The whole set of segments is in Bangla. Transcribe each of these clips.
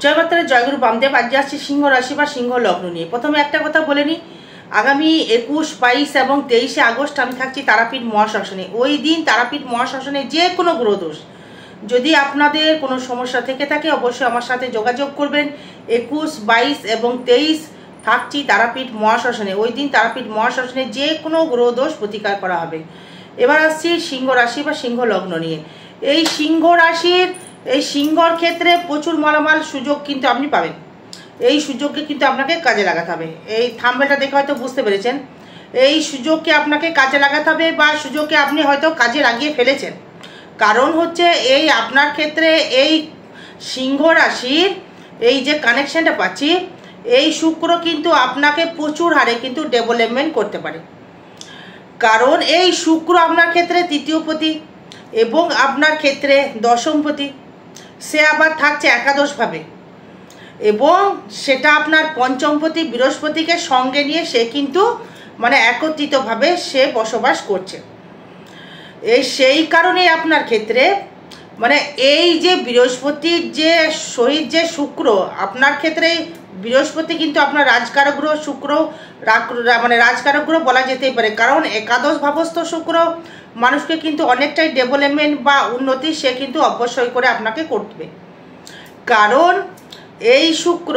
জয় মাতারা, জয়গুরু বামদেব। আজকে আসছে সিংহ রাশি বা সিংহ লগ্ন নিয়ে। প্রথমে একটা কথা বলে নিই, আগামী 21, 22 এবং 23শে আগস্ট আমি থাকছি তারাপীঠ মহাশ্মশানে। ওই দিন তারাপীঠ মহাশ্মশানে যে কোনো গ্রহদোষ যদি আপনাদের কোনো সমস্যা থেকে থাকে অবশ্যই আমার সাথে যোগাযোগ করবেন। 21, 22 এবং 23 থাকছি তারাপীঠ মহাশ্মশানে। ওই দিন তারাপীঠ মহাশ্মশানে যে কোনো গ্রহদোষ প্রতিকার করা হবে। এবার আসছি সিংহ রাশি বা সিংহ লগ্ন নিয়ে। এই সিংহ রাশির এই সিংহর ক্ষেত্রে প্রচুর মালামাল সুযোগ কিন্তু আপনি পাবেন। এই সুযোগকে কিন্তু আপনাকে কাজে লাগাতে হবে। এই থাম্বনেলটা দেখে হয়তো বুঝতে পেরেছেন, এই সুযোগকে আপনাকে কাজে লাগাতে হবে বা সুযোগকে আপনি হয়তো কাজে লাগিয়ে ফেলেছেন। কারণ হচ্ছে এই আপনার ক্ষেত্রে এই সিংহ রাশির এই যে কানেকশানটা পাচ্ছি, এই শুক্র কিন্তু আপনাকে প্রচুর হারে কিন্তু ডেভেলপমেন্ট করতে পারে। কারণ এই শুক্র আপনার ক্ষেত্রে তৃতীয়পতি এবং আপনার ক্ষেত্রে দশমপতি, সে আবার থাকছে একাদশভাবে এবং সেটা আপনার পঞ্চমপতি বৃহস্পতিকে সঙ্গে নিয়ে সে কিন্তু একত্রিতভাবে সে বসবাস করছে। সেই কারণেই আপনার ক্ষেত্রে এই যে বৃহস্পতির যে সহিত যে শুক্র আপনার ক্ষেত্রে, বৃহস্পতি কিন্তু আপনার রাজকারক গ্রহ, শুক্র রাজকারক গ্রহ বলা যেতেই পারে। কারণ একাদশ ভাবস্থ শুক্র মানুষকে কিন্তু অনেকটাই ডেভেলপমেন্ট বা উন্নতি সে কিন্তু অবশ্যই করে আপনাকে করবে। কারণ এই শুক্র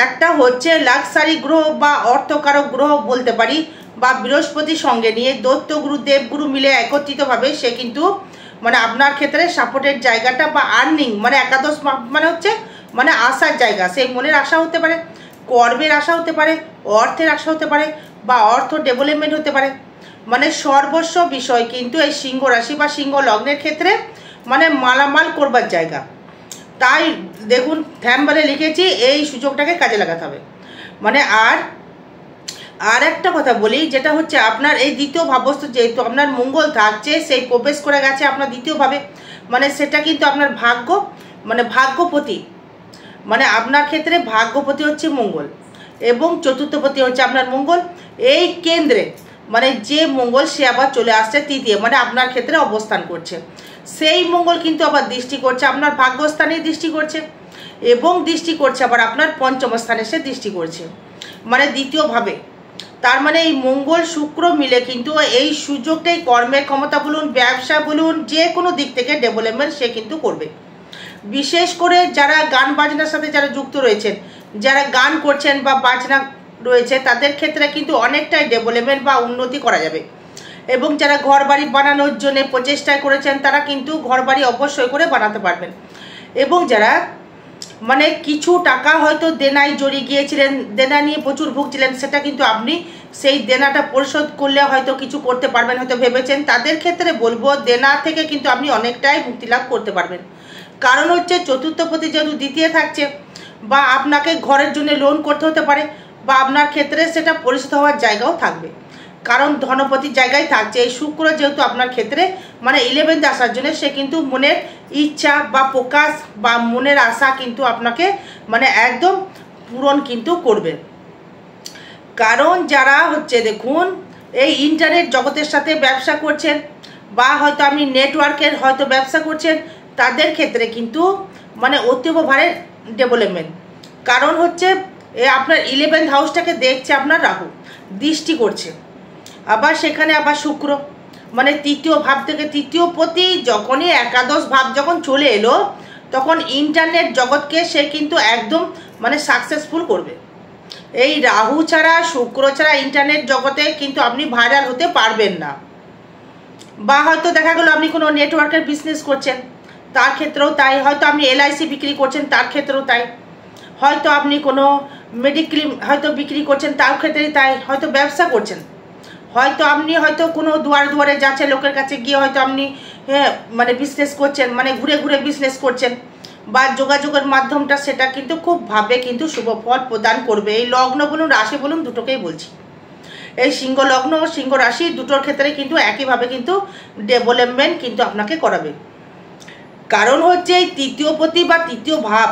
একটা হচ্ছে লাক্সারি গ্রহ বা অর্থকারক গ্রহ বলতে পারি, বা বৃহস্পতির সঙ্গে নিয়ে দৈত্যগুরু দেবগুরু মিলে একত্রিতভাবে সে কিন্তু আপনার ক্ষেত্রে সাপোর্টের জায়গাটা বা আর্নিং একাদশ হচ্ছে আশার জায়গা। সেই মনের আশা হতে পারে, কর্মের আশা হতে পারে, অর্থের আশা হতে পারে বা অর্থ ডেভেলপমেন্ট হতে পারে। সর্বস্ব বিষয় কিন্তু এই সিংহ রাশি বা সিংহ লগ্নের ক্ষেত্রে মালামাল করবার জায়গা। তাই দেখুন থ্যাম্বনেলে লিখেছি এই সুযোগটাকে কাজে লাগাতে হবে। আর একটা কথা বলি, যেটা হচ্ছে আপনার এই দ্বিতীয় ভাবস্থ যেহেতু আপনার মঙ্গল থাকছে, সেই প্রবেশ করে গেছে আপনার দ্বিতীয়ভাবে, সেটা কিন্তু আপনার ভাগ্য ভাগ্যপতি, আপনার ক্ষেত্রে ভাগ্যপতি হচ্ছে মঙ্গল এবং চতুর্থপতি হচ্ছে আপনার মঙ্গল। এই কেন্দ্রে যে মঙ্গল সে আবার চলে আসছে তৃতীয়, আপনার ক্ষেত্রে অবস্থান করছে। সেই মঙ্গল কিন্তু আবার দৃষ্টি করছে আপনার ভাগ্যস্থানে, দৃষ্টি করছে এবং দৃষ্টি করছে আবার আপনার পঞ্চম স্থানে সে দৃষ্টি করছে, দ্বিতীয়ভাবে। তার এই মঙ্গল শুক্র মিলে কিন্তু এই সুযোগটাই কর্মের ক্ষমতা বলুন, ব্যবসা বলুন, যে কোনো দিক থেকে ডেভেলপমেন্ট সে কিন্তু করবে। বিশেষ করে যারা গান বাজনার সাথে যারা যুক্ত রয়েছেন, যারা গান করছেন বা বাজনা রয়েছে, তাদের ক্ষেত্রে কিন্তু অনেকটাই ডেভেলপমেন্ট বা উন্নতি করা যাবে। এবং যারা ঘর বাড়ি বানানোর জন্য প্রচেষ্টা করেছেন তারা কিন্তু ঘর বাড়ি অবশ্যই করে বানাতে পারবেন। এবং যারা কিছু টাকা হয়তো দেনায় জড়িয়ে গিয়েছিলেন, দেনা নিয়ে প্রচুর ভুগছিলেন, সেটা কিন্তু আপনি সেই দেনাটা পরিশোধ করলে হয়তো কিছু করতে পারবেন হয়তো ভেবেছেন, তাদের ক্ষেত্রে বলবো দেনা থেকে কিন্তু আপনি অনেকটাই মুক্তি লাভ করতে পারবেন। কারণ হচ্ছে চতুর্থপতি যেহেতু দ্বিতীয় থাকছে, বা আপনাকে ঘরের জন্য লোন করতে হতে পারে, বা আপনার ক্ষেত্রে সেটা পরিশোধ হওয়ার জায়গাও থাকবে। কারণ ধনপতির জায়গায় থাকছে এই শুক্র, যেহেতু আপনার ক্ষেত্রে 11th আসার জন্য সে কিন্তু মনের ইচ্ছা বা প্রকাশ বা মনের আশা কিন্তু আপনাকে একদম পূরণ কিন্তু করবে। কারণ যারা হচ্ছে দেখুন এই ইন্টারনেট জগতের সাথে ব্যবসা করছেন বা হয়তো আপনি নেটওয়ার্কের হয়তো ব্যবসা করছেন, তাদের ক্ষেত্রে কিন্তু অতীব ভারে ডেভেলপমেন্ট। কারণ হচ্ছে আপনার 11th হাউসটাকে দেখছে আপনার রাহু, দৃষ্টি করছে, আবার সেখানে আবার শুক্র তৃতীয় ভাব থেকে তৃতীয়পতি যখনই একাদশ ভাব যখন চলে এলো, তখন ইন্টারনেট জগৎকে সে কিন্তু একদম সাকসেসফুল করবে। এই রাহু ছাড়া শুক্র ছাড়া ইন্টারনেট জগতে কিন্তু আপনি ভাইরাল হতে পারবেন না। বা হয়তো দেখা গেল আপনি কোনো নেটওয়ার্কের বিজনেস করছেন, তার ক্ষেত্রেও তাই। হয়তো আপনি LIC বিক্রি করছেন, তার ক্ষেত্রেও তাই। হয়তো আপনি কোনো মেডিক্লেম হয়তো বিক্রি করছেন, তার ক্ষেত্রেই তাই। হয়তো ব্যবসা করছেন, হয়তো আপনি হয়তো কোনো দুয়ারে দুয়ারে যাচ্ছে লোকের কাছে গিয়ে হয়তো আপনি বিজনেস করছেন, ঘুরে ঘুরে বিজনেস করছেন, বা যোগাযোগের মাধ্যমটা সেটা কিন্তু খুব ভাবে কিন্তু শুভ ফল প্রদান করবে। এই লগ্ন বলুন রাশি বলুন দুটোকেই বলছি, এই সিংহ লগ্ন ও সিংহ রাশি দুটোর ক্ষেত্রে কিন্তু একইভাবে কিন্তু ডেভেলপমেন্ট কিন্তু আপনাকে করাবে। কারণ হচ্ছে এই তৃতীয়পতি বা তৃতীয় ভাব,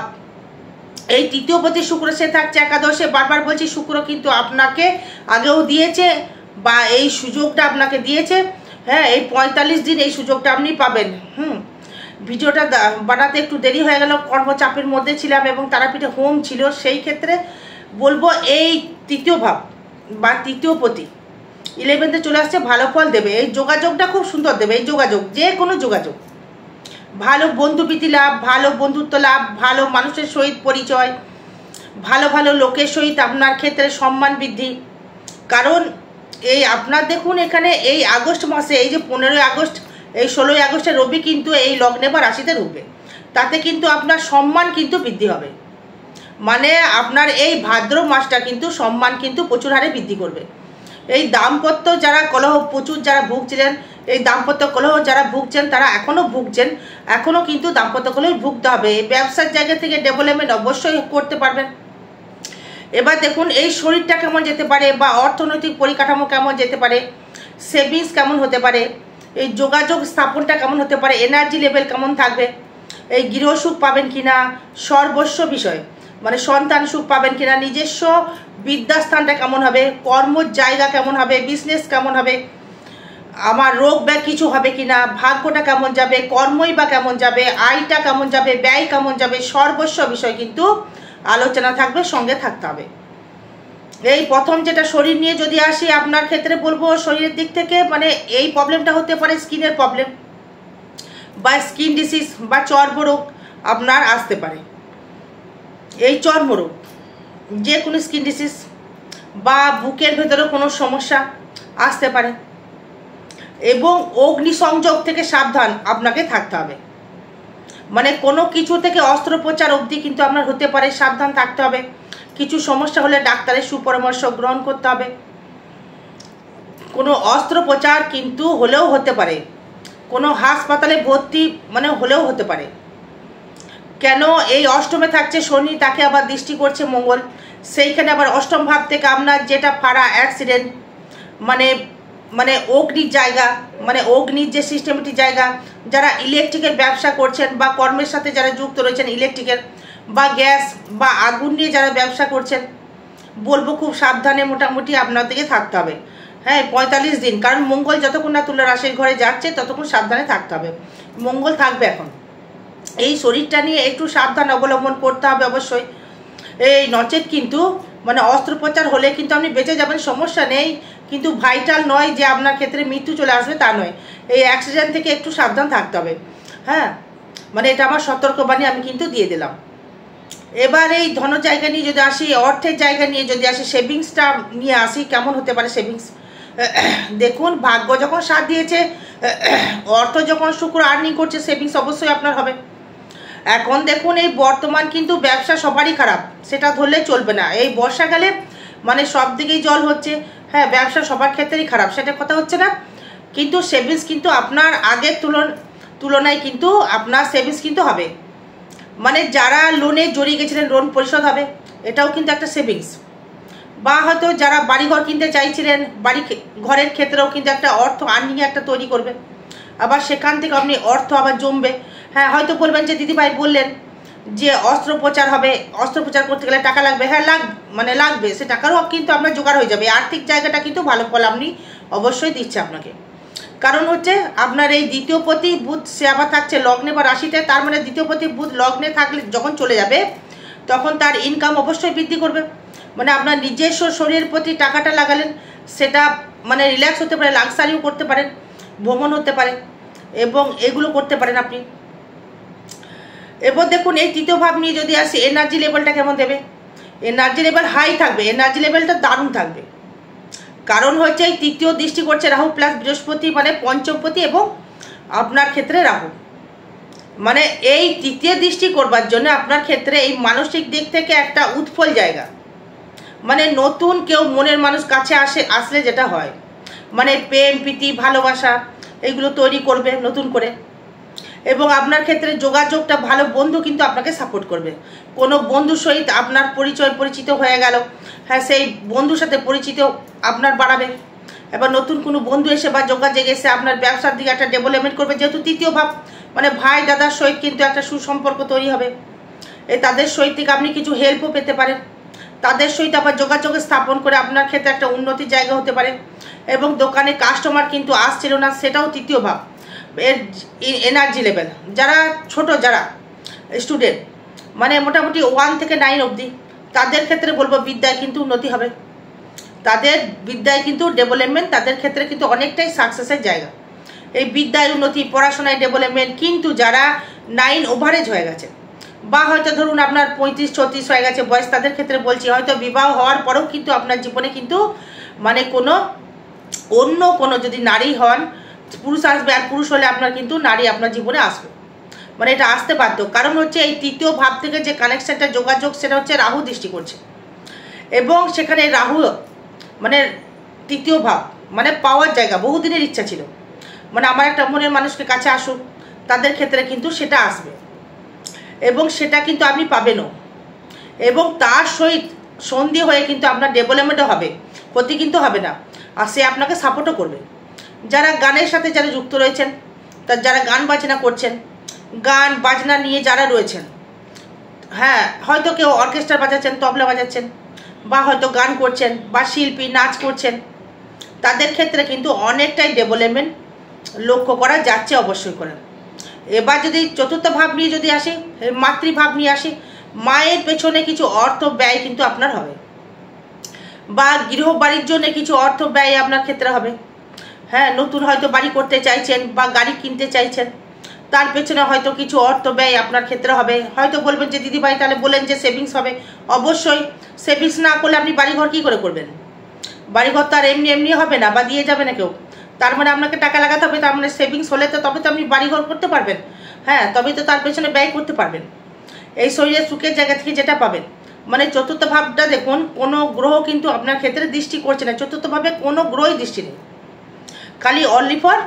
এই তৃতীয়পতি শুক্র সে থাকছে একাদশে। বারবার বলছি শুক্র কিন্তু আপনাকে আগেও দিয়েছে বা এই সুযোগটা আপনাকে দিয়েছে। হ্যাঁ, এই 45 দিন এই সুযোগটা আপনি পাবেন। ভিডিওটা বানাতে একটু দেরি হয়ে গেল, কর্মচাপের মধ্যে ছিলাম এবং তারাপীঠে হোম ছিল। সেই ক্ষেত্রে বলবো এই তৃতীয় ভাব বা তৃতীয় পতি 11তে চলে আসছে, ভালো ফল দেবে। এই যোগাযোগটা খুব সুন্দর দেবে। এই যোগাযোগ, যে কোনো যোগাযোগ, ভালো বন্ধুপ্রীতি লাভ, ভালো বন্ধুত্ব লাভ, ভালো মানুষের সহিত পরিচয়, ভালো ভালো লোকের সহিত আপনার ক্ষেত্রে সম্মান বৃদ্ধি। কারণ এই আপনার দেখুন এখানে এই আগস্ট মাসে, এই যে 15ই আগস্ট, এই 16ই আগস্টে রবি কিন্তু এই লগ্নে বা রাশিতে ঢুকবে। তাতে কিন্তু আপনার সম্মান কিন্তু বৃদ্ধি হবে। মানে আপনার এই ভাদ্র মাসটা কিন্তু সম্মান কিন্তু প্রচুর হারে বৃদ্ধি করবে। এই দাম্পত্য যারা কলহ প্রচুর যারা ভুগছিলেন, এই দাম্পত্য কলহ যারা ভুগছেন, তারা এখনও ভুগছেন, এখনও কিন্তু দাম্পত্য কলহ ভুগতে হবে। এই ব্যবসার জায়গা থেকে ডেভেলপমেন্ট অবশ্যই করতে পারবেন। এবার দেখুন এই শরীরটা কেমন যেতে পারে, বা অর্থনৈতিক পরিকাঠামো কেমন যেতে পারে, সেভিংস কেমন হতে পারে, এই যোগাযোগ স্থাপনটা কেমন হতে পারে, এনার্জি লেভেল কেমন থাকবে, এই গৃহসুখ পাবেন কিনা, সর্বস্ব বিষয় মানে সন্তান সুখ পাবেন কিনা, নিজস্ব বিদ্যাস্থানটা কেমন হবে, কর্মর জায়গা কেমন হবে, বিজনেস কেমন হবে, আমার রোগ ব্যাগ কিছু হবে কিনা, ভাগ্যটা কেমন যাবে, কর্মই বা কেমন যাবে, আয়টা কেমন যাবে, ব্যয় কেমন যাবে, সর্বস্ব বিষয় কিন্তু আলোচনা থাকবে, সঙ্গে থাকতে হবে। এই প্রথম যেটা শরীর নিয়ে যদি আসি, আপনার ক্ষেত্রে বলবো শরীরের দিক থেকে মানে এই প্রবলেমটা হতে পারে স্কিনের প্রবলেম বা স্কিন ডিসিজ বা চর্মরোগ আপনার আসতে পারে। এই চর্মরোগ, যে কোনো স্কিন ডিসিজ বা বুকের ভেতরে কোনো সমস্যা আসতে পারে। এবং অগ্নিসংযোগ থেকে সাবধান আপনাকে থাকতে হবে। মানে কোনো কিছু থেকে অস্ত্রোপচার অবধি কিন্তু আপনার হতে পারে, সাবধান থাকতে হবে। কিছু সমস্যা হলে ডাক্তারের সুপরামর্শ গ্রহণ করতে হবে। কোনো অস্ত্রোপচার কিন্তু হলেও হতে পারে, কোনো হাসপাতালে ভর্তি মানে হলেও হতে পারে। কেন এই অষ্টমে থাকছে শনি, তাকে আবার দৃষ্টি করছে মঙ্গল, সেইখানে আবার অষ্টম ভাব থেকে আপনার যেটা ফাড়া অ্যাক্সিডেন্ট মানে মানে অগ্নির জায়গা, মানে অগ্নির যে সিস্টেমটি জায়গা, যারা ইলেকট্রিকের ব্যবসা করছেন বা কর্মের সাথে যারা যুক্ত রয়েছেন ইলেকট্রিকের বা গ্যাস বা আগুন নিয়ে যারা ব্যবসা করছেন, বলবো খুব সাবধানে মোটামুটি আপনাদেরকে থাকতে হবে। হ্যাঁ 45 দিন, কারণ মঙ্গল যতক্ষণ না তুলা রাশির ঘরে যাচ্ছে ততক্ষণ সাবধানে থাকতে হবে। মঙ্গল থাকবে এখন। এই শরীরটা নিয়ে একটু সাবধান অবলম্বন করতে হবে অবশ্যই। এই নচেত কিন্তু মানে অস্ত্রোপচার হলে কিন্তু আপনি বেঁচে যাবেন, সমস্যা নেই, কিন্তু ভাইটাল নয় যে আপনার ক্ষেত্রে মৃত্যু চলে আসবে তা নয়। এই অ্যাক্সিডেন্ট থেকে একটু সাবধান থাকতে হবে। হ্যাঁ মানে এটা আমার সতর্কবাণী আমি কিন্তু দিয়ে দিলাম। এবার এই ধন জায়গা নিয়ে যদি আসি, অর্থের জায়গা নিয়ে যদি আসি, সেভিংসটা নিয়ে আসি, কেমন হতে পারে সেভিংস। দেখুন ভাগ্য যখন সাথ দিয়েছে, অর্থ যখন শুক্র আর্নিং করছে, সেভিংস অবশ্যই আপনার হবে। এখন দেখুন এই বর্তমান কিন্তু ব্যবসা সবারই খারাপ, সেটা ধরলে চলবে না। এই বর্ষাকালে মানে সব দিকেই জল হচ্ছে, হ্যাঁ ব্যবসা সবার ক্ষেত্রেই খারাপ, সেটা কথা হচ্ছে না। কিন্তু সেভিংস কিন্তু আপনার আগের তুলনায় কিন্তু আপনার সেভিংস কিন্তু হবে। মানে যারা লোনে জড়িয়ে গেছিলেন লোন পরিশোধ হবে, এটাও কিন্তু একটা সেভিংস। বা হয়তো যারা বাড়িঘর কিনতে চাইছিলেন, ঘরের ক্ষেত্রেও কিন্তু একটা অর্থ আর্নিং একটা তৈরি করবে, আবার সেখান থেকে আপনি অর্থ আবার জমবে। হ্যাঁ হয়তো বলবেন যে দিদিভাই বললেন যে অস্ত্রোপচার হবে, অস্ত্রোপচার করতে গেলে টাকা লাগবে, হ্যাঁ লাগবে, সে টাকারও কিন্তু আপনার জোগাড় হয়ে যাবে। আর্থিক জায়গাটা কিন্তু ভালো ফল আপনি অবশ্যই দিচ্ছে আপনাকে। কারণ হচ্ছে আপনার এই দ্বিতীয় পতি বুধ সে আবার থাকছে লগ্নে বা রাশিতে, তার মানে দ্বিতীয় পতি বুধ লগ্নে থাকলে যখন চলে যাবে তখন তার ইনকাম অবশ্যই বৃদ্ধি করবে। মানে আপনার নিজস্ব শরীরের প্রতি টাকাটা লাগালেন, সেটা মানে রিল্যাক্স হতে পারে, লাক্সারিও করতে পারেন, ভ্রমণ হতে পারে এবং এগুলো করতে পারেন আপনি। এবার দেখুন এই তৃতীয় ভাব নিয়ে যদি আসি, এনার্জি লেভেলটা কেমন দেবে। এনার্জি লেভেল হাই থাকবে, এনার্জি লেভেলটা দারুণ থাকবে। কারণ হচ্ছে এই তৃতীয় দৃষ্টি করছে রাহু প্লাস বৃহস্পতি, মানে পঞ্চমপতি এবং আপনার ক্ষেত্রে রাহু। মানে এই তৃতীয় দৃষ্টি করবার জন্য আপনার ক্ষেত্রে এই মানসিক দিক থেকে একটা উৎফল জায়গা, মানে নতুন কেউ মনের মানুষ কাছে আসলে যেটা হয় মানে প্রেম প্রীতি ভালোবাসা এইগুলো তৈরি করবে নতুন করে। এবং আপনার ক্ষেত্রে যোগাযোগটা ভালো, বন্ধু কিন্তু আপনাকে সাপোর্ট করবে। কোনো বন্ধুর সহিত আপনার পরিচিত হয়ে গেল, হ্যাঁ সেই বন্ধুর সাথে পরিচিত আপনার বাড়াবে। এবার নতুন কোনো বন্ধু এসে বা যোগাযোগ এসে আপনার ব্যবসার দিকে একটা ডেভেলপমেন্ট করবে। যেহেতু তৃতীয় ভাব মানে ভাই দাদার সহিত কিন্তু একটা সুসম্পর্ক তৈরি হবে। তাদের সহিত থেকে আপনি কিছু হেল্পও পেতে পারেন, তাদের সহিত আবার যোগাযোগ স্থাপন করে আপনার ক্ষেত্রে একটা উন্নতির জায়গা হতে পারে। এবং দোকানে কাস্টমার কিন্তু আসছিল না, সেটাও তৃতীয় ভাব, এর এনার্জি লেভেল, যারা ছোট যারা স্টুডেন্ট মানে মোটামুটি 1 থেকে 9 অবধি, তাদের ক্ষেত্রে বলবো বিদ্যায় কিন্তু উন্নতি হবে, তাদের বিদ্যায় কিন্তু ডেভেলপমেন্ট, তাদের ক্ষেত্রে কিন্তু অনেকটাই সাকসেসের জায়গা। এই বিদ্যায় উন্নতি, পড়াশোনায় ডেভেলপমেন্ট। কিন্তু যারা 9 ওভারেজ হয়ে গেছে বা হয়তো ধরুন আপনার 35-36 হয়ে গেছে বয়স, তাদের ক্ষেত্রে বলছি হয়তো বিবাহ হওয়ার পরেও কিন্তু আপনার জীবনে কিন্তু মানে অন্য কোনো যদি নারী হন, পুরুষ আসবে, আর পুরুষ হলে আপনার কিন্তু নারী আপনার জীবনে আসবে, মানে এটা আসতে বাধ্য। কারণ হচ্ছে এই তৃতীয় ভাব থেকে যে কানেকশনটা, যোগাযোগ, সেটা হচ্ছে রাহু দৃষ্টি করছে, এবং সেখানে রাহু মানে তৃতীয় ভাব মানে পাওয়ার জায়গা। বহুদিনের ইচ্ছা ছিল মানে আমার একটা মনের মানুষকে কাছে আসুক, তাদের ক্ষেত্রে কিন্তু সেটা আসবে, এবং সেটা কিন্তু আপনি পাবেনও, এবং তার সহিত সন্ধি হয়ে কিন্তু আপনার ডেভেলপমেন্টও হবে, ক্ষতি কিন্তু হবে না, আর সে আপনাকে সাপোর্টও করবে। যারা গানের সাথে যারা যুক্ত রয়েছেন, যারা গান বাজনা করছেন, গান বাজনা নিয়ে যারা রয়েছেন, হ্যাঁ হয়তো কেউ অর্কেস্ট্রা বাজাচ্ছেন, তবলা বাজাচ্ছেন, বা হয়তো গান করছেন, বা শিল্পী নাচ করছেন, তাদের ক্ষেত্রে কিন্তু অনেকটাই ডেভেলপমেন্ট লক্ষ্য করা যাচ্ছে অবশ্যই করে। এবার যদি চতুর্থ ভাব নিয়ে যদি আসি, মাতৃভাব নিয়ে আসি, মায়ের পেছনে কিছু অর্থ ব্যয় কিন্তু আপনার হবে, বা গৃহ বাড়ির জন্য কিছু অর্থ ব্যয় আপনার ক্ষেত্রে হবে। হ্যাঁ, নতুন হয়তো বাড়ি করতে চাইছেন বা গাড়ি কিনতে চাইছেন, তার পেছনে হয়তো কিছু অর্থ ব্যয় আপনার ক্ষেত্রে হবে। হয়তো বলবেন যে দিদিভাই তাহলে বলেন যে সেভিংস হবে, অবশ্যই সেভিংস না করলে আপনি বাড়িঘর কী করে করবেন? বাড়িঘর তো আর এমনি এমনি হবে না, বা দিয়ে যাবে না কেউ, তার মানে আপনাকে টাকা লাগাতে হবে, তার মানে সেভিংস হলে তো তবে তো আপনি বাড়িঘর করতে পারবেন। হ্যাঁ, তবেই তো তার পেছনে ব্যয় করতে পারবেন। এই শরীরের সুখের জায়গা থেকে যেটা পাবেন, মানে চতুর্থ ভাবটা দেখুন, কোনো গ্রহ কিন্তু আপনার ক্ষেত্রে দৃষ্টি করছে না, চতুর্থ ভাবে কোনো গ্রহই দৃষ্টি নেই, খালি অনলি ফর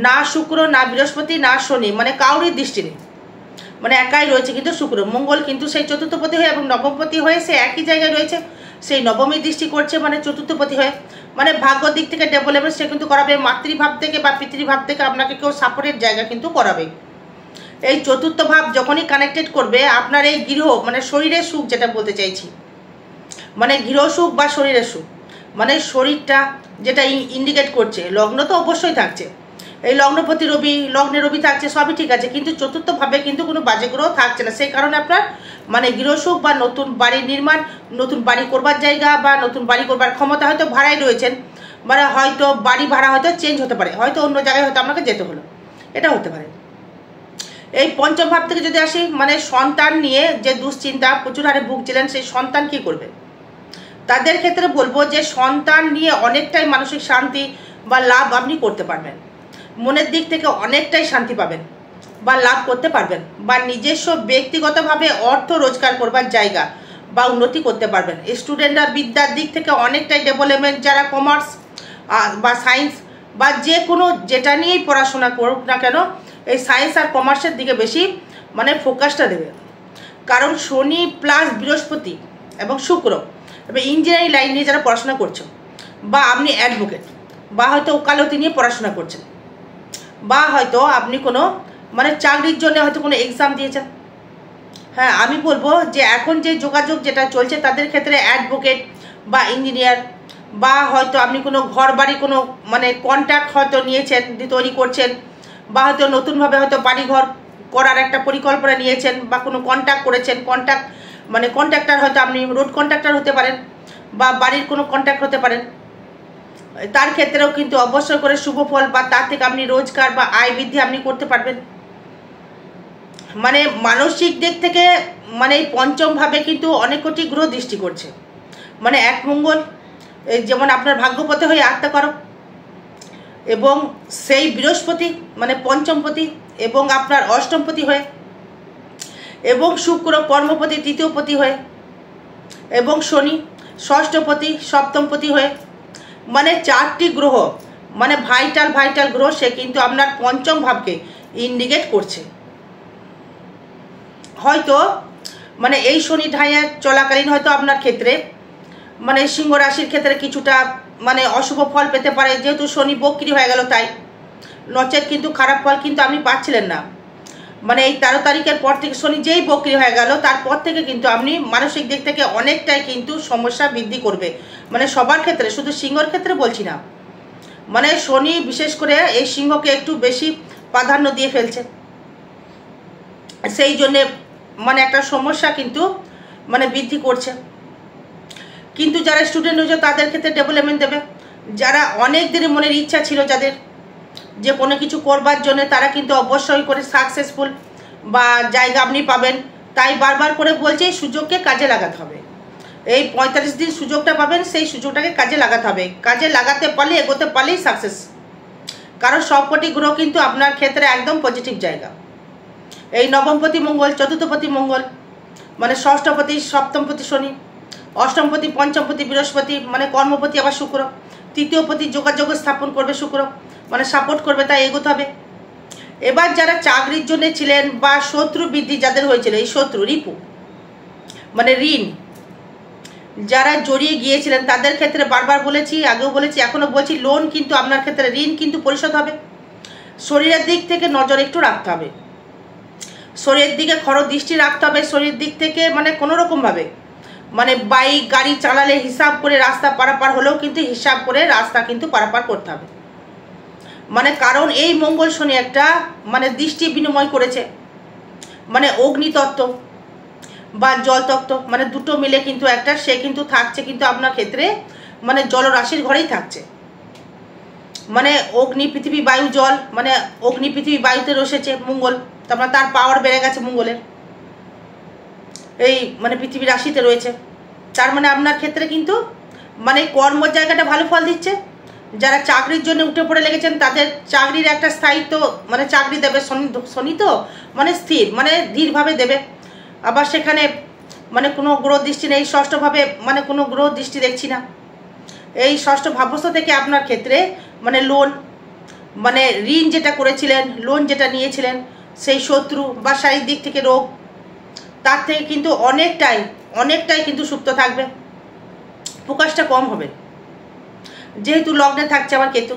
না শুক্র, না বৃহস্পতি, না শনি, মানে কাউরই দৃষ্টি নেই, মানে একাই রয়েছে কিন্তু শুক্র। মঙ্গল কিন্তু সেই চতুর্থপতি হয়ে এবং নবমপতি হয়ে সে একই জায়গায় রয়েছে, সেই নবমী দৃষ্টি করছে মানে চতুর্থপতি হয়ে, মানে ভাগ্য দিক থেকে ডেভেলপমেন্ট সে কিন্তু করাবে, মাতৃভাব থেকে বা পিতৃভাব থেকে আপনাকে কেউ সাপোর্টের জায়গা কিন্তু করাবে। এই চতুর্থ ভাব যখনই কানেক্টেড করবে আপনার এই গৃহ মানে শরীরের সুখ, যেটা বলতে চাইছি, মানে গৃহ সুখ বা শরীরের সুখ, মানে শরীরটা যেটা ইন্ডিকেট করছে, লগ্ন তো অবশ্যই থাকছে, এই লগ্নপতি রবি, লগ্নে রবি থাকছে, সবই ঠিক আছে, কিন্তু চতুর্থভাবে কিন্তু কোনো বাজে গ্রহ থাকছে না। সেই কারণে আপনার মানে গৃহসুখ বা নতুন বাড়ির নির্মাণ, নতুন বাড়ি করবার জায়গা বা নতুন বাড়ি করবার ক্ষমতা, হয়তো ভাড়ায় রয়েছেন, মানে হয়তো বাড়ি ভাড়া হয়তো চেঞ্জ হতে পারে, হয়তো অন্য জায়গায় হয়তো আপনাকে যেতে হলো, এটা হতে পারে। এই পঞ্চম ভাব থেকে যদি আসি, মানে সন্তান নিয়ে যে দুশ্চিন্তা প্রচুর হারে ভুগছিলেন, সেই সন্তান কি করবে, তাদের ক্ষেত্রে বলবো যে সন্তান নিয়ে অনেকটাই মানসিক শান্তি বা লাভ আপনি করতে পারবেন, মনের দিক থেকে অনেকটাই শান্তি পাবেন বা লাভ করতে পারবেন, বা নিজস্ব ব্যক্তিগতভাবে অর্থ রোজগার করবার জায়গা বা উন্নতি করতে পারবেন। স্টুডেন্টরা বিদ্যার দিক থেকে অনেকটাই ডেভেলপমেন্ট, যারা কমার্স বা সায়েন্স বা যে কোনো যেটা নিয়েই পড়াশোনা করুক না কেন, এই সায়েন্স আর কমার্সের দিকে বেশি মানে ফোকাসটা দেবে, কারণ শনি প্লাস বৃহস্পতি এবং শুক্র, এবার ইঞ্জিনিয়ারিং লাইন নিয়ে যারা পড়াশোনা করছো, বা আপনি অ্যাডভোকেট, বা হয়তো ওকালতি নিয়ে পড়াশোনা করছেন, বা হয়তো আপনি কোনো মানে চাকরির জন্য হয়তো কোনো এক্সাম দিয়েছেন, হ্যাঁ আমি বলবো যে এখন যে যোগাযোগ যেটা চলছে তাদের ক্ষেত্রে অ্যাডভোকেট বা ইঞ্জিনিয়ার, বা হয়তো আপনি কোনো ঘর বাড়ি কোনো মানে কন্ট্রাক্ট হয়তো নিয়েছেন, তৈরি করছেন, বা হয়তো নতুনভাবে হয়তো বাড়িঘর করার একটা পরিকল্পনা নিয়েছেন, বা কোনো কন্ট্রাক্ট করেছেন, কন্ট্রাক্ট মানে কন্ট্রাক্টর, হয়তো আপনি রোড কন্ট্রাক্টর হতে পারেন, বা বাড়ির কোনো কন্ট্রাক্ট হতে পারেন, তার ক্ষেত্রেও কিন্তু অবশ্যই করে শুভ ফল বা তার থেকে আপনি রোজগার বা আয় বৃদ্ধি আপনি করতে পারবেন। মানে মানসিক দিক থেকে মানে এই পঞ্চম ভাবে কিন্তু অনেক কোটি গ্রহ দৃষ্টি করছে, মানে এক মঙ্গল যেমন আপনার ভাগ্যপতি হয়ে আত্মাকারক, এবং সেই বৃহস্পতি মানে পঞ্চমপতি এবং আপনার অষ্টমপতি হয়ে, এবং শুক্র কর্মপতি তৃতীয়পতি হয়ে, এবং শনি ষষ্ঠপতি সপ্তমপতি হয়ে, মানে 4টি গ্রহ মানে ভাইটাল গ্রহ সে কিন্তু আপনার পঞ্চম ভাবকে ইন্ডিকেট করছে। হয়তো মানে এই শনি ঢাইয়া চলাকালীন হয়তো আপনার ক্ষেত্রে মানে সিংহ রাশির ক্ষেত্রে কিছুটা মানে অশুভ ফল পেতে পারে, যেহেতু শনি বক্রি হয়ে গেল, তাই নচেত কিন্তু খারাপ ফল কিন্তু আপনি পাচ্ছিলেন না। মানে এই 13 তারিখের পর থেকে শনি যেই বক্রি হয়ে গেল তারপর থেকে কিন্তু আপনি মানসিক দিক থেকে অনেকটাই কিন্তু সমস্যা বৃদ্ধি করবে, মানে সবার ক্ষেত্রে, শুধু সিংহর ক্ষেত্রে বলছি না, মানে শনি বিশেষ করে এই সিংহকে একটু বেশি প্রাধান্য দিয়ে ফেলছে, সেই জন্যে মানে একটা সমস্যা কিন্তু মানে বৃদ্ধি করছে। কিন্তু যারা স্টুডেন্ট হয়েছে তাদের ক্ষেত্রে ডেভেলপমেন্ট দেবে। যারা অনেক দিনের মনের ইচ্ছা ছিল যাদের যে কোনো কিছু করবার জন্য, তারা কিন্তু অবশ্যই করে সাকসেসফুল বা জায়গা আপনি পাবেন। তাই বারবার করে বলছে এই সুযোগকে কাজে লাগাতে হবে। এই 45 দিন সুযোগটা পাবেন, সেই সুযোগটাকে কাজে লাগাতে হবে। কাজে লাগাতে পারলে, এগোতে পারলেই সাকসেস। কারণ সবকটি গ্রহ কিন্তু আপনার ক্ষেত্রে একদম পজিটিভ জায়গা। এই নবমপতি মঙ্গল, চতুর্থপতি মঙ্গল, মানে ষষ্ঠপতি, সপ্তমপতি শনি, অষ্টমপতি, পঞ্চমপতি বৃহস্পতি, মানে কর্মপতি আবার শুক্র, তৃতীয়পতি যোগাযোগ স্থাপন করবে শুক্র, মানে সাপোর্ট করবে, তাই এগোতে হবে। এবার যারা চাকরির জন্য ছিলেন বা শত্রু বৃদ্ধি যাদের হয়েছিল, এই শত্রু রিপু মানে ঋণ যারা জড়িয়ে গিয়েছিলেন তাদের ক্ষেত্রে বারবার বলেছি, আগেও বলেছি, এখনও বলছি, লোন কিন্তু আপনার ক্ষেত্রে ঋণ কিন্তু পরিশোধ হবে। শরীরের দিক থেকে নজর একটু রাখতে হবে, শরীরের দিকে খরচ দৃষ্টি রাখতে হবে। শরীরের দিক থেকে মানে কোনো রকমভাবে মানে বাইক গাড়ি চালালে হিসাব করে রাস্তা পারাপার হলেও কিন্তু হিসাব করে রাস্তা কিন্তু পারাপার করতে হবে। মানে কারণ এই মঙ্গল শনি একটা মানে দৃষ্টি বিনিময় করেছে, মানে অগ্নিতত্ত্ব বা জলতত্ত্ব, মানে দুটো মিলে কিন্তু একটা, সে কিন্তু থাকছে কিন্তু আপনার ক্ষেত্রে মানে জলরাশির ঘরেই থাকছে। মানে অগ্নি পৃথিবী বায়ু জল, মানে অগ্নি পৃথিবী বায়ুতে রসেছে মঙ্গল, তারপর তার পাওয়ার বেড়ে গেছে মঙ্গলের, এই মানে পৃথিবী রাশিতে রয়েছে। তার মানে আপনার ক্ষেত্রে কিন্তু মানে কর্ম জায়গাটা ভালো ফল দিচ্ছে। যারা চাকরির জন্য উঠে পড়ে লেগেছেন তাদের চাকরির একটা স্থায়িত্ব, মানে চাকরি দেবে। শনি তো মানে স্থির, মানে ধীরভাবে দেবে। আবার সেখানে মানে কোনো গ্রহ দৃষ্টি নেই, ষষ্ঠভাবে মানে কোনো গ্রহ দৃষ্টি দেখছি না। এই ষষ্ঠ ভাবস্থ থেকে আপনার ক্ষেত্রে মানে লোন, মানে ঋণ যেটা করেছিলেন, লোন যেটা নিয়েছিলেন, সেই শত্রু বা শারীরিক দিক থেকে রোগ, তার থেকে কিন্তু অনেকটাই কিন্তু সুপ্ত থাকবে, প্রকাশটা কম হবে। যেহেতু লগ্নে থাকছে আমার কেতু,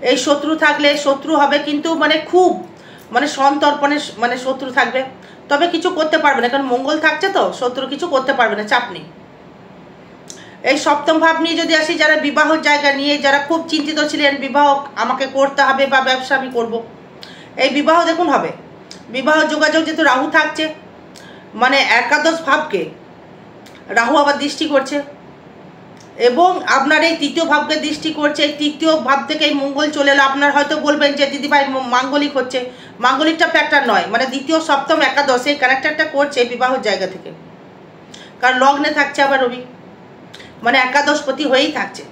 এই শত্রু থাকলে শত্রু হবে কিন্তু মানে খুব মানে সন্তর্পণে মানে শত্রু থাকবে, তবে কিছু করতে পারবে না, কারণ মঙ্গল থাকছে তো শত্রু কিছু করতে পারবে না, চাপ নেই। এই সপ্তম ভাব নিয়ে যদি আসি, যারা বিবাহর জায়গা নিয়ে যারা খুব চিন্তিত ছিলেন, বিবাহ আমাকে করতে হবে বা ব্যবসা আমি করব, এই বিবাহ দেখুন হবে। বিবাহ যোগাযোগ যেহেতু রাহু থাকছে, মানে একাদশ ভাবকে রাহু আবার দৃষ্টি করছে এবং আপনার এই তৃতীয় ভাবকে দৃষ্টি করছে। এই তৃতীয় ভাব থেকে এই মঙ্গল চলে এলো। আপনার হয়তো বলবেন যে দিদিভাই মাঙ্গলিক হচ্ছে, মাঙ্গলিকটা ফ্যাক্টর নয়, মানে দ্বিতীয় সপ্তম একাদশ এই ক্যারেক্টারটা করছে বিবাহের জায়গা থেকে, কারণ লগ্নে থাকছে আবার রবি, মানে একাদশপতি হয়েই থাকছে।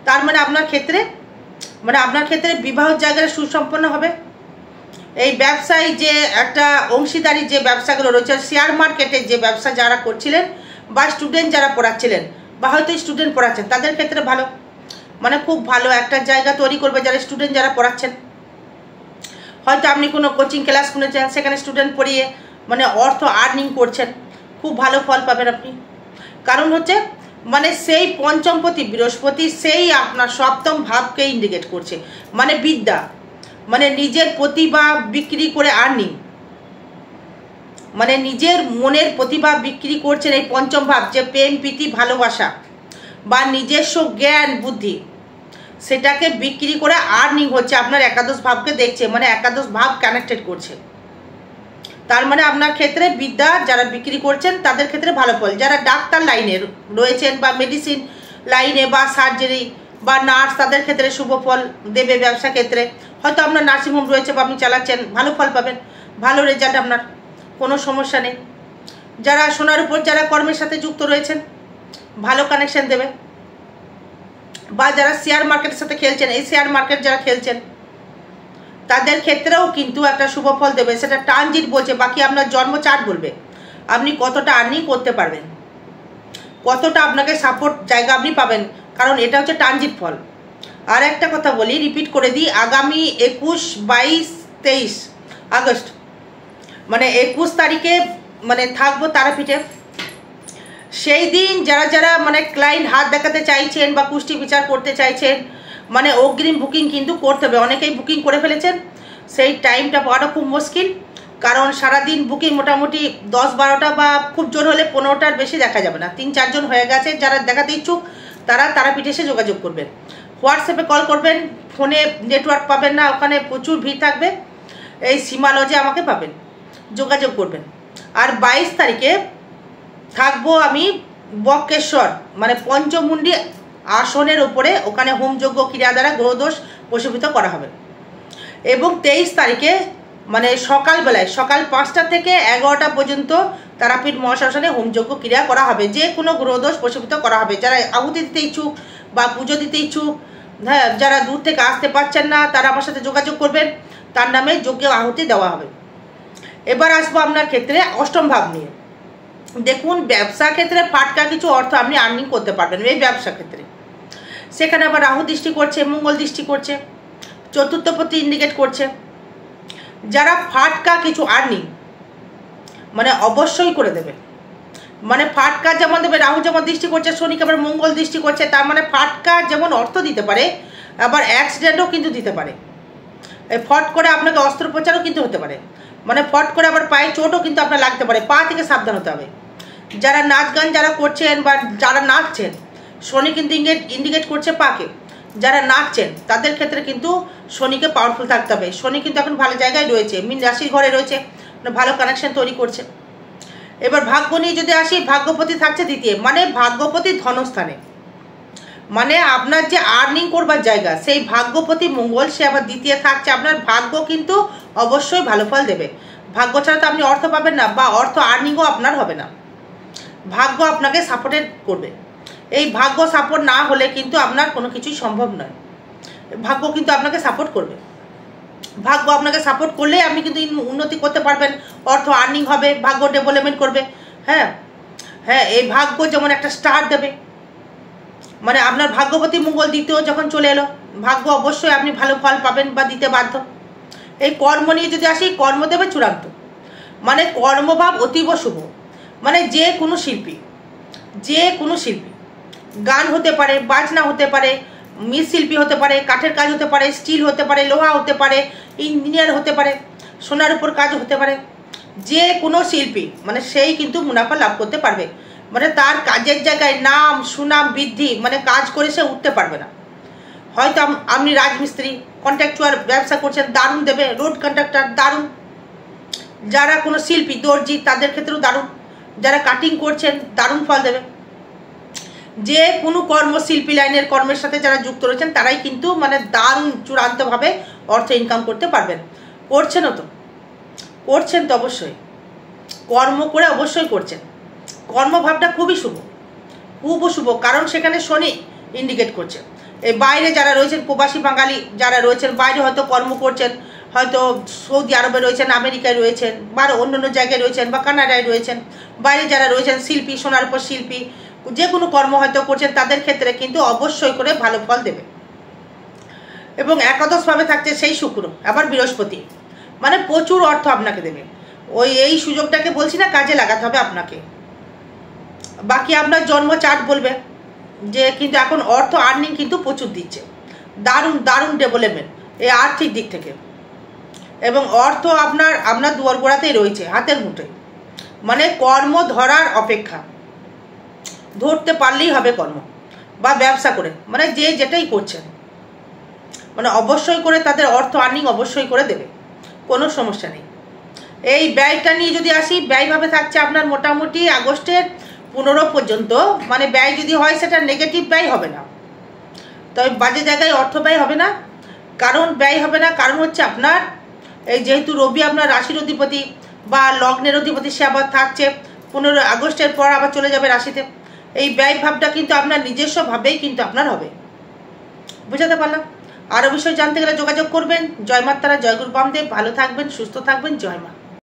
তার মানে আপনার ক্ষেত্রে বিবাহের জায়গাটা সুসম্পন্ন হবে। এই ব্যবসায় যে একটা অংশীদারি যে ব্যবসাগুলো রয়েছে, শেয়ার মার্কেটে যে ব্যবসা যারা করছিলেন বা স্টুডেন্ট যারা পড়াচ্ছিলেন বা হয়তো স্টুডেন্ট পড়াচ্ছেন, তাদের ক্ষেত্রে ভালো, মানে খুব ভালো একটা জায়গা তৈরি করবে। যারা স্টুডেন্ট যারা পড়াচ্ছেন, হয়তো আপনি কোনো কোচিং ক্লাস শুনেছেন, সেখানে স্টুডেন্ট পড়িয়ে মানে অর্থ আর্নিং করছেন, খুব ভালো ফল পাবেন আপনি। কারণ হচ্ছে মানে সেই পঞ্চমপতি বৃহস্পতি সেই আপনার সপ্তম ভাবকে ইন্ডিকেট করছে, মানে বিদ্যা, মানে নিজের প্রতিভা বিক্রি করে আর্নিং, মানে নিজের মনের প্রতিভা বিক্রি করছেন। এই পঞ্চম ভাব যে প্রেম প্রীতি ভালোবাসা বা নিজস্ব জ্ঞান বুদ্ধি, সেটাকে বিক্রি করে আর্নিং হচ্ছে। আপনার একাদশ ভাবকে দেখছে, মানে একাদশ ভাব কানেক্টেড করছে। তার মানে আপনার ক্ষেত্রে বিদ্যা যারা বিক্রি করছেন তাদের ক্ষেত্রে ভালো ফল। যারা ডাক্তার লাইনে রয়েছেন বা মেডিসিন লাইনে বা সার্জারি বা নার্স, তাদের ক্ষেত্রে শুভ ফল দেবে। ব্যবসা ক্ষেত্রে হয়তো আপনার নার্সিংহোম রয়েছে বা আপনি চালাচ্ছেন, ভালো ফল পাবেন, ভালো রেজাল্ট, আপনার কোনো সমস্যা নেই। যারা সোনার উপর যারা কর্মের সাথে যুক্ত রয়েছেন, ভালো কানেকশন দেবে। বা যারা শেয়ার মার্কেটের সাথে খেলছেন, এই শেয়ার মার্কেট যারা খেলছেন তাদের ক্ষেত্রেও কিন্তু একটা শুভ ফল দেবে। সেটা ট্রানজিট বলছে, বাকি আপনার জন্ম চার্ট বলবে আপনি কতটা আর্নিং করতে পারবেন, কতটা আপনাকে সাপোর্ট জায়গা আপনি পাবেন, কারণ এটা হচ্ছে ট্রানজিট ফল। আর একটা কথা বলি, রিপিট করে দিই, আগামী 21, 22, 23 আগস্ট মানে 21 তারিখে মানে থাকবো তারাপীঠে। সেই দিন যারা মানে ক্লায়েন্ট হাত দেখাতে চাইছেন বা কুষ্টি বিচার করতে চাইছেন, মানে অগ্রিম বুকিং কিন্তু করতে হবে। অনেকেই বুকিং করে ফেলেছেন, সেই টাইমটা পাওয়াটা খুব মুশকিল, কারণ সারাদিন বুকিং মোটামুটি 10-12টা বা খুব জোর হলে 15টার বেশি দেখা যাবে না। 3-4 জন হয়ে গেছে। যারা দেখাতে ইচ্ছুক তারা তারাপীঠে এসে যোগাযোগ করবেন, হোয়াটসঅ্যাপে কল করবেন। ফোনে নেটওয়ার্ক পাবেন না, ওখানে প্রচুর ভিড় থাকবে। এই সীমা লজে আমাকে পাবেন, যোগাযোগ করবেন। আর 22 তারিখে থাকবো আমি বক্রেশ্বর, মানে পঞ্চমুণ্ডী আসনের উপরে, ওখানে হোমযজ্ঞ ক্রিয়া দ্বারা গ্রহদোষ প্রশমিত করা হবে। এবং 23 তারিখে মানে সকালবেলায় সকাল 5টা থেকে 11টা পর্যন্ত তারাপীঠ মহাশ্মশানে হোমযজ্ঞ ক্রিয়া করা হবে, যে কোনো গ্রহদোষ প্রশমিত করা হবে। যারা আহুতি দিতে ইচ্ছুক বা পুজো দিতে ইচ্ছুক, হ্যাঁ, যারা দূর থেকে আসতে পারছেন না তারা আমার সাথে যোগাযোগ করবেন, তার নামে যজ্ঞে আহুতি দেওয়া হবে। এবার আসবো আপনার ক্ষেত্রে অষ্টম ভাব নিয়ে। দেখুন, ব্যবসা ক্ষেত্রে ফাটকা কিছু অর্থ আপনি আর্নিং করতে পারবেন এই ব্যবসা ক্ষেত্রে। সেখানে আবার রাহু দৃষ্টি করছে, মঙ্গল দৃষ্টি করছে, চতুর্থপতি ইন্ডিকেট করছে। যারা ফাটকা কিছু আর্নিং মানে অবশ্যই করে দেবে, মানে ফাটকা যেমন দেবে, রাহু যেমন দৃষ্টি করছে, শনিকে আবার মঙ্গল দৃষ্টি করছে, তার মানে ফাটকা যেমন অর্থ দিতে পারে, আবার অ্যাক্সিডেন্টও কিন্তু দিতে পারে। এই ফট করে আপনাকে অস্ত্রোপচারও কিন্তু হতে পারে, মানে ফট করে আবার পায়ে চোটও কিন্তু আপনার লাগতে পারে, পা থেকে সাবধান হতে হবে। যারা নাচ গান যারা করছেন বা যারা নাচছেন, শনি কিন্তু ইন্ডিকেট করছে পাকে, যারা নাচছেন তাদের ক্ষেত্রে কিন্তু শনিকে পাওয়ারফুল থাকতে হবে। শনি কিন্তু এখন ভালো জায়গায় রয়েছে, মীন রাশির ঘরে রয়েছে, ভালো কানেকশন তৈরি করছে। এবার ভাগ্য নিয়ে যদি আসি, ভাগ্যপতি থাকছে দ্বিতীয়, মানে ভাগ্যপতি ধনস্থানে, মানে আপনার যে আর্নিং করবার জায়গা সেই ভাগ্যপতি মঙ্গল সে আবার দ্বিতীয় থাকছে। আপনার ভাগ্য কিন্তু অবশ্যই ভালো ফল দেবে। ভাগ্য ছাড়া তো আপনি অর্থ পাবেন না, বা অর্থ আর্নিংও আপনার হবে না। ভাগ্য আপনাকে সাপোর্টেড করবে। এই ভাগ্য সাপোর্ট না হলে কিন্তু আপনার কোনো কিছুই সম্ভব নয়। ভাগ্য কিন্তু আপনাকে সাপোর্ট করবে। ভাগ্য আপনাকে সাপোর্ট করলে আপনি কিন্তু উন্নতি করতে পারবেন, অর্থ আর্নিং হবে, ভাগ্য ডেভেলপমেন্ট করবে। হ্যাঁ হ্যাঁ, এই ভাগ্য যেমন একটা স্টার দেবে, মানে আপনার ভাগ্যপতি মঙ্গল দ্বিতীয় যখন চলে এলো, ভাগ্য অবশ্যই আপনি ভালো ফল পাবেন বা দিতে বাধ্য। এই কর্ম নিয়ে যদি আসি, কর্ম দেবে চূড়ান্ত, মানে কর্মভাব অতীব শুভ। মানে যে কোনো শিল্পী, গান হতে পারে, বাজনা হতে পারে, মৃৎশিল্পী হতে পারে, কাঠের কাজ হতে পারে, স্টিল হতে পারে, লোহা হতে পারে, ইঞ্জিনিয়ার হতে পারে, সোনার উপর কাজ হতে পারে, যে কোনো শিল্পী মানে সেই কিন্তু মুনাফা লাভ করতে পারবে। মানে তার কাজের জায়গায় নাম সুনাম বৃদ্ধি, মানে কাজ করে সে উঠতে পারবে না। হয়তো আপনি রাজমিস্ত্রি কন্ট্রাকচুয়াল ব্যবসা করছেন, দারুণ দেবে। রোড কন্ট্রাক্টর দারুণ, যারা কোনো শিল্পী দর্জি তাদের ক্ষেত্রেও দারুণ, যারা কাটিং করছেন দারুণ ফল দেবে। যে কোনো কর্মশিল্পী লাইনের কর্মের সাথে যারা যুক্ত রয়েছেন তারাই কিন্তু মানে দারুণ চূড়ান্তভাবে অর্থ ইনকাম করতে পারবেন। করছেন তো অবশ্যই, কর্ম করে অবশ্যই করছেন। কর্মভাবটা খুবই শুভ, কারণ সেখানে শনি ইন্ডিকেট করছে। এই বাইরে যারা রয়েছেন, প্রবাসী বাঙালি যারা রয়েছেন, বাইরে হয়তো কর্ম করছেন, হয়তো সৌদি আরবে রয়েছেন, আমেরিকায় রয়েছেন, বা অন্য জায়গায় রয়েছেন, বা কানাডায় রয়েছেন, বাইরে যারা রয়েছেন শিল্পী, সোনার উপর শিল্পী, যে কোনো কর্ম হয়তো করছেন, তাদের ক্ষেত্রে কিন্তু অবশ্যই করে ভালো ফল দেবে। এবং একাদশভাবে থাকছে সেই শুক্র, আবার বৃহস্পতি, মানে প্রচুর অর্থ আপনাকে দেবে। এই সুযোগটাকে বলছি না, কাজে লাগাতে হবে আপনাকে। বাকি আপনার জন্ম চার্ট বলবে যে কিন্তু এখন অর্থ আর্নিং কিন্তু প্রচুর দিচ্ছে, দারুণ ডেভেলপমেন্ট এই আর্থিক দিক থেকে। এবং অর্থ আপনার দুয়ার গোড়াতেই রয়েছে, হাতের মুঠোয়। মানে কর্ম ধরার অপেক্ষা, ধরতে পারলেই হবে কর্ম বা ব্যবসা করে, মানে যে যেটাই করছেন, মানে অবশ্যই করে তাদের অর্থ আর্নিং অবশ্যই করে দেবে, কোনো সমস্যা নেই। এই ব্যয়টা নিয়ে যদি আসি, ব্যয়ভাবে থাকছে আপনার মোটামুটি আগস্টের 15 পর্যন্ত। মানে ব্যয় যদি হয় সেটা নেগেটিভ ব্যয় হবে না, তবে বাজে জায়গায় অর্থ ব্যয় হবে না। কারণ হচ্ছে আপনার এই যেহেতু রবি আপনার রাশির অধিপতি বা লগ্নের অধিপতি, সে আবার থাকছে 15 আগস্টের পর আবার চলে যাবে রাশিতে। এই ব্যয় ভাবটা কিন্তু আপনার নিজস্ব ভাবেই কিন্তু আপনার হবে। বুঝাতে পারলাম? আরও বিষয় জানতে গেলে যোগাযোগ করবেন। জয় মা তারা, জয় গুরু বামদেব। ভালো থাকবেন, সুস্থ থাকবেন। জয় মা।